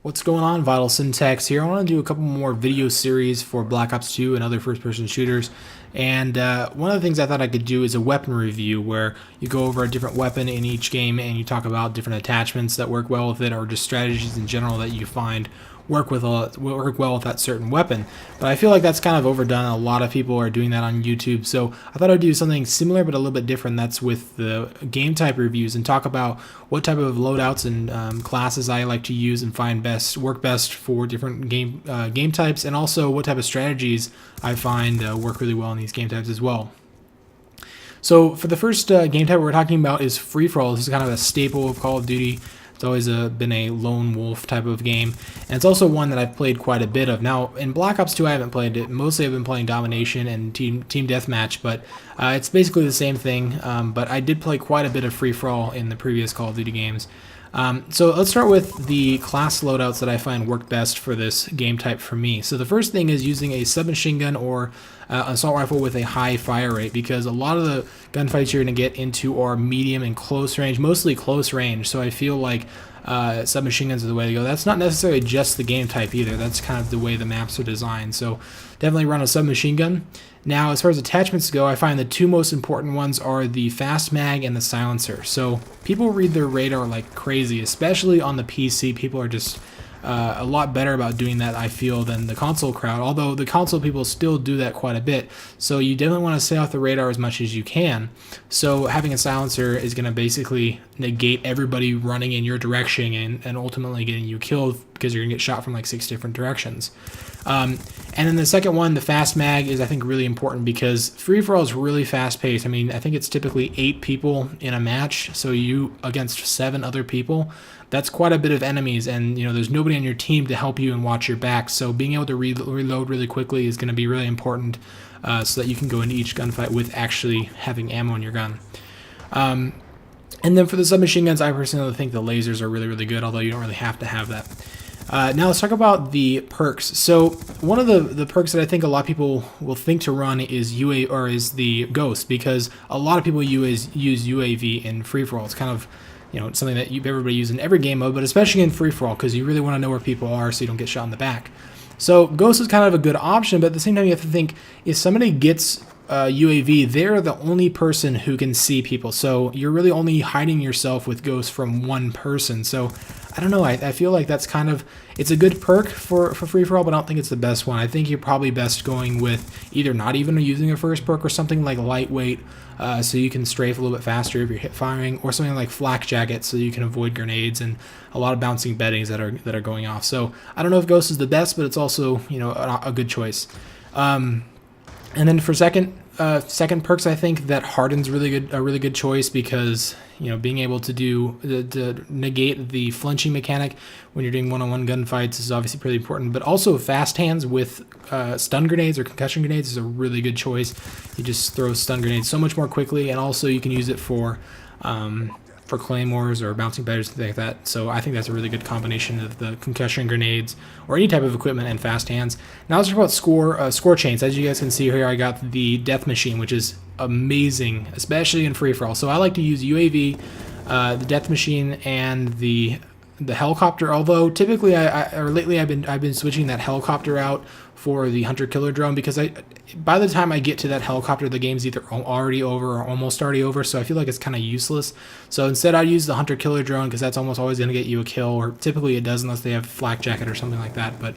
What's going on? VitalSyntax here. I want to do a couple more video series for Black Ops 2 and other first-person shooters. And one of the things I thought I could do is a weapon review where you go over a different weapon in each game and you talk about different attachments that work well with it or just strategies in general that you find work well with that certain weapon. But I feel like that's kind of overdone. A lot of people are doing that on YouTube, so I thought I'd do something similar but a little bit different. That's with the Gametype reviews and talk about what type of loadouts and classes I like to use and find work best for different game types, and also what type of strategies I find work really well in these game types as well. So for the first game type we're talking about is free-for-all. This is kind of a staple of Call of Duty. It's always been a lone wolf type of game, and it's also one that I've played quite a bit of. Now, in Black Ops 2, I haven't played it. Mostly I've been playing Domination and Team Deathmatch, but it's basically the same thing, but I did play quite a bit of free-for-all in the previous Call of Duty games. So let's start with the class loadouts that I find work best for this game type for me. So the first thing is using a submachine gun or assault rifle with a high fire rate, because a lot of the gunfights you're going to get into are medium and close range, mostly close range. So I feel like submachine guns are the way to go. That's not necessarily just the game type either. That's kind of the way the maps are designed. So definitely run a submachine gun. Now, as far as attachments go, I find the two most important ones are the fast mag and the silencer. So people read their radar like crazy, especially on the PC. People are just a lot better about doing that, I feel, than the console crowd, although the console people still do that quite a bit. So you definitely want to stay off the radar as much as you can. So having a silencer is going to basically negate everybody running in your direction and ultimately getting you killed, because you're going to get shot from like 6 different directions. And then the second one, the fast mag, is I think really important because free-for-all is really fast-paced. I mean, I think it's typically 8 people in a match, so you against 7 other people. That's quite a bit of enemies, and there's nobody on your team to help you and watch your back. So being able to reload really quickly is going to be really important, so that you can go into each gunfight with actually having ammo in your gun. And then for the submachine guns, I personally think the lasers are really, really good, although you don't really have to have that. Now let's talk about the perks. So one of the perks that I think a lot of people will think to run is is the Ghost, because a lot of people use UAV in free-for-all. It's kind of something that everybody uses in every game mode, but especially in free-for-all, because you really want to know where people are so you don't get shot in the back. So Ghost is kind of a good option, but at the same time you have to think, if somebody gets UAV, they're the only person who can see people. So you're really only hiding yourself with Ghost from one person. So I don't know, I feel like that's kind of, it's a good perk for free-for-all, but I don't think it's the best one. I think you're probably best going with either not even using a first perk or something like lightweight, so you can strafe a little bit faster if you're hip firing, or something like flak jacket so you can avoid grenades and a lot of bouncing beddings that are going off. So I don't know if Ghost is the best, but it's also a good choice. And then for second perks, I think that Harden's a really good choice, because being able to negate the flinching mechanic when you're doing one-on-one gunfights is obviously pretty important. But also fast hands with stun grenades or concussion grenades is a really good choice. You just throw stun grenades so much more quickly, and also you can use it for claymores or bouncing bedders, things like that. So I think that's a really good combination of the concussion grenades or any type of equipment and fast hands. Now let's talk about score chains. As you guys can see here, I got the Death Machine, which is amazing, especially in free-for-all. So I like to use UAV, the Death Machine, and the helicopter. Although typically, lately I've been switching that helicopter out for the hunter-killer drone, because by the time I get to that helicopter, the game's either already over or almost already over, so I feel like it's kind of useless. So instead I use the hunter-killer drone, because that's almost always going to get you a kill, or typically it does unless they have flak jacket or something like that. But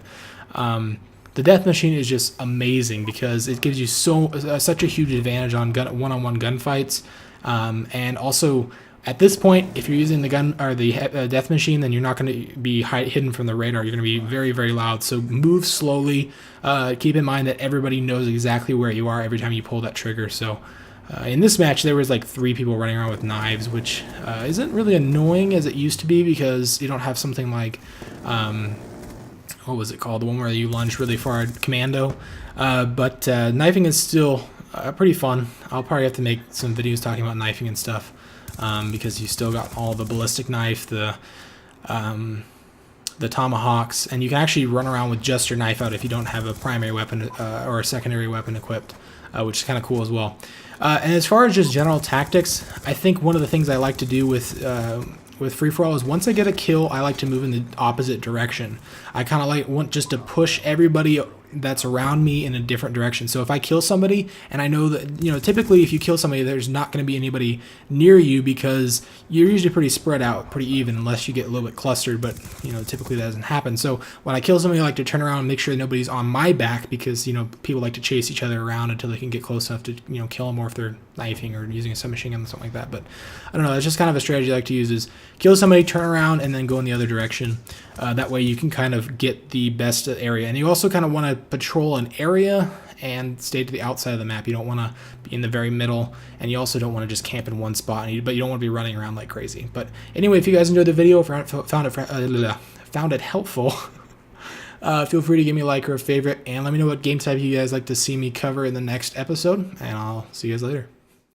the Death Machine is just amazing, because it gives you such a huge advantage on one-on-one gunfights, and also at this point, if you're using the gun or the Death Machine, then you're not going to be hidden from the radar. You're going to be very, very loud. So move slowly. Keep in mind that everybody knows exactly where you are every time you pull that trigger. So in this match, there was like 3 people running around with knives, which isn't really annoying as it used to be, because you don't have something like what was it called? The one where you lunge really far, Commando. But knifing is still pretty fun. I'll probably have to make some videos talking about knifing and stuff. Because you still got all the ballistic knife, the tomahawks, and you can actually run around with just your knife out if you don't have a primary weapon or a secondary weapon equipped, which is kind of cool as well. And as far as just general tactics, I think one of the things I like to do with with free-for-all is once I get a kill, I like to move in the opposite direction. I kind of want just to push everybody that's around me in a different direction. So if I kill somebody and I know that, typically if you kill somebody, there's not going to be anybody near you because you're usually pretty spread out, pretty even, unless you get a little bit clustered, but typically that doesn't happen. So when I kill somebody, I like to turn around and make sure nobody's on my back because people like to chase each other around until they can get close enough to kill them, or if they're knifing or using a submachine gun or something like that. But I don't know, that's just kind of a strategy I like to use, is kill somebody, turn around, and then go in the other direction. That way you can kind of get the best area. And you also kind of want to patrol an area and stay to the outside of the map. You don't want to be in the very middle, and you also don't want to just camp in one spot, but you don't want to be running around like crazy. But anyway, if you guys enjoyed the video, found it helpful, feel free to give me a like or a favorite, and let me know what game type you guys like to see me cover in the next episode, and I'll see you guys later.